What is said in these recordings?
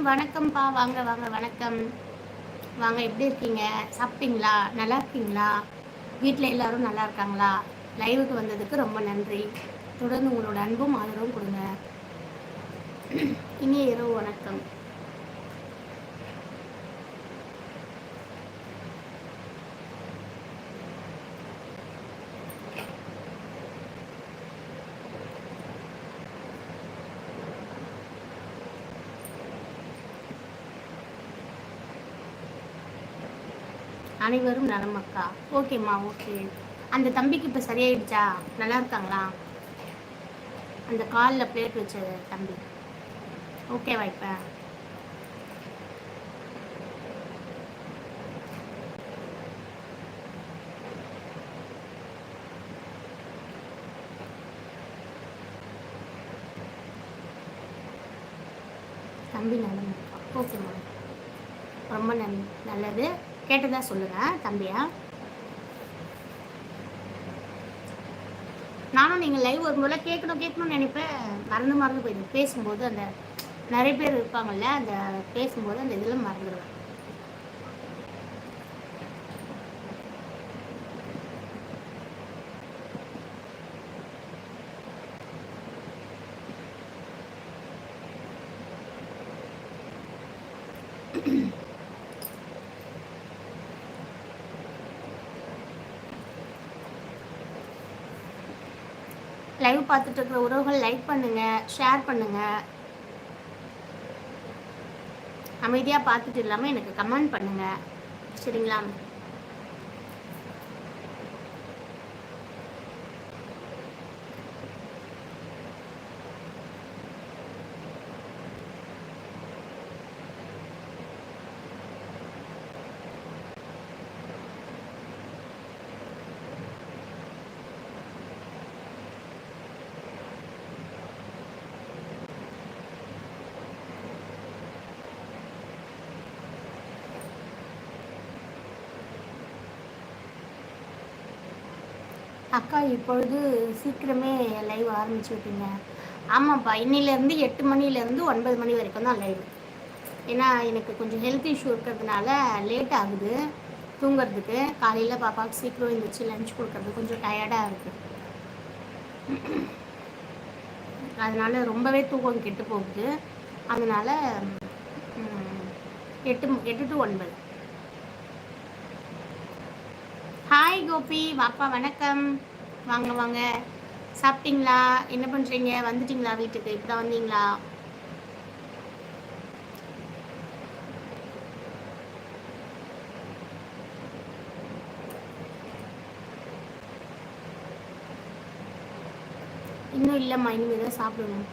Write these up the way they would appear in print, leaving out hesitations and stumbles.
வணக்கம்ப்பா. வாங்க, வாங்க. வணக்கம். வாங்க எப்படி இருக்கீங்க? சாப்பிட்டீங்களா? நல்லா இருக்கீங்களா? வீட்ல எல்லாரும் நல்லா இருக்காங்களா? லைவுக்கு வந்ததுக்கு ரொம்ப நன்றி. தொடர்ந்து உங்களோட அன்பும் ஆதரவும் குடுங்க. இனிய இரவு வணக்கம். அனைவரும் நலம் அக்கா. ஓகேம்மா, ஓகே. அந்த தம்பிக்கு இப்போ சரியாயிடுச்சா? நல்லா இருக்காங்களா? அந்த காலில் பிளேட் வச்ச தம்பி ஓகேவா இப்போ? தம்பி நலம் இருக்கா? ஓகேம்மா, ரொம்ப நல்லது. கேட்டதா சொல்லுங்கள் தம்பியா. நானும் நீங்கள் லைவ் வரும்போது கேட்கணும்னு நினைப்பேன். மறந்து போயிடும். பேசும்போது அந்த நிறைய பேர் இருப்பாங்கல்ல, அந்த பேசும்போது அந்த இதில் மறந்துடுவேன். லைவ் பார்த்துட்டு இருக்கிற உறவுகள் லைக் பண்ணுங்க, ஷேர் பண்ணுங்க. அமைதியாக பார்த்துட்டு இல்லாமல் எனக்கு கமெண்ட் பண்ணுங்க, சரிங்களா? அக்கா இப்பொழுது சீக்கிரமே லைவ் ஆரம்பிச்சு விட்டீங்க. ஆமாப்பா, இன்னிலேருந்து 8 மணிலேருந்து 9 மணி வரைக்கும் தான் லைவ். ஏன்னா எனக்கு கொஞ்சம் ஹெல்த் இஷ்யூ இருக்கிறதுனால லேட் ஆகுது தூங்குறதுக்கு. காலையில் பாப்பாவுக்கு சீக்கிரம் எழுந்திரிச்சு லஞ்ச் கொடுக்கறது கொஞ்சம் டயர்டாக இருக்குது. அதனால ரொம்பவே தூக்கம் கெட்டு போகுது. அதனால 8 to 9. ஹாய் கோபி, வாப்பா, வணக்கம். வாங்க வாங்க. சாப்பிட்டீங்களா? என்ன பண்ணுறீங்க? வந்துட்டீங்களா வீட்டுக்கு? இப்போ தான் வந்தீங்களா? இன்னும் இல்லைம்மா, இனிமேல் தான் சாப்பிடணும்.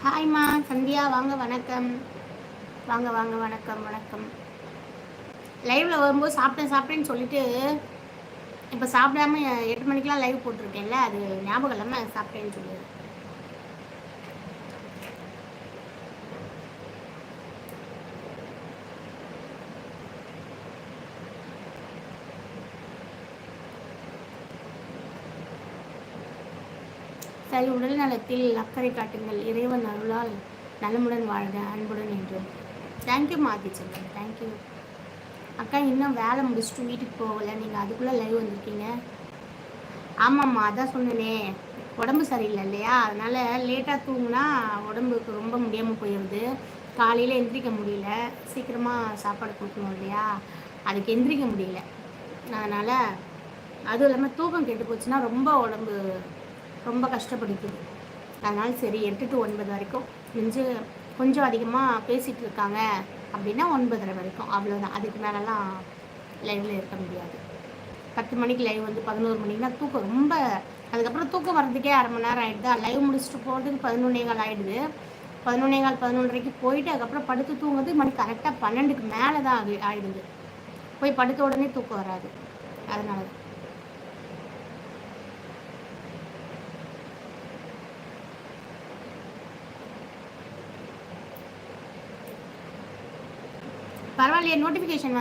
ஹாய்மா சந்தியா, வாங்க, வணக்கம். வாங்க வாங்க, வணக்கம் வணக்கம். லைவில் வரும்போது சாப்பிட்டேன்னு சொல்லிட்டு இப்போ சாப்பிடாம 8 மணிக்கெலாம் லைவ் போட்டிருக்கேன்ல, அது ஞாபகம் இல்லாமல் சாப்பிட்டேன்னு சொல்லுது. சரி, உடல் நலத்தில் அக்கறை காட்டுங்கள். இறைவன் அருளால் நலமுடன் வாழ்க, அன்புடன் என்றும். தேங்க்யூ மாத்திச்சல், தேங்க்யூ. அக்கா இன்னும் வேலை முடிச்சுட்டு வீட்டுக்கு போகலை, நீங்கள் அதுக்குள்ளே லைவ் வந்திருக்கீங்க. ஆமாம்மா, அதான் சொன்னேனே, உடம்பு சரியில்லை இல்லையா, அதனால் லேட்டாக தூங்கினா உடம்புக்கு ரொம்ப முடியாமல் போயிடுது. காலையில் எந்திரிக்க முடியல, சீக்கிரமாக சாப்பாடு கொடுக்கணும் இல்லையா, அதுக்கு எந்திரிக்க முடியல. அதனால் அதுவும் இல்லாமல் தூக்கம் கெட்டு போச்சுன்னா ரொம்ப உடம்பு ரொம்ப கஷ்டப்படுத்துது. அதனால் சரி 8 to 9 வரைக்கும் கொஞ்சம் அதிகமாக பேசிகிட்டு இருக்காங்க அப்படின்னா 9:30 வரைக்கும், அவ்வளோதான். அதுக்கு மேலெலாம் லைவில் இருக்க முடியாது. 10 மணிக்கு லைவ் வந்து 11 மணிக்குனா தூக்கம் ரொம்ப, அதுக்கப்புறம் தூக்கம் வர்றதுக்கே அரை மணி நேரம் ஆகிடுது. லைவ் முடிச்சுட்டு போகிறதுக்கு 11:15 ஆகிடுது. 11:15 11:30 போயிட்டு அதுக்கப்புறம் படுத்து தூங்குறது மணி கரெக்டாக 12க்கு மேலே தான் ஆகிடுது. போய் படுத்த உடனே தூக்கம் வராது. அதனால பரவாயில்லையே, நோட்டிஃபிகேஷன் வந்து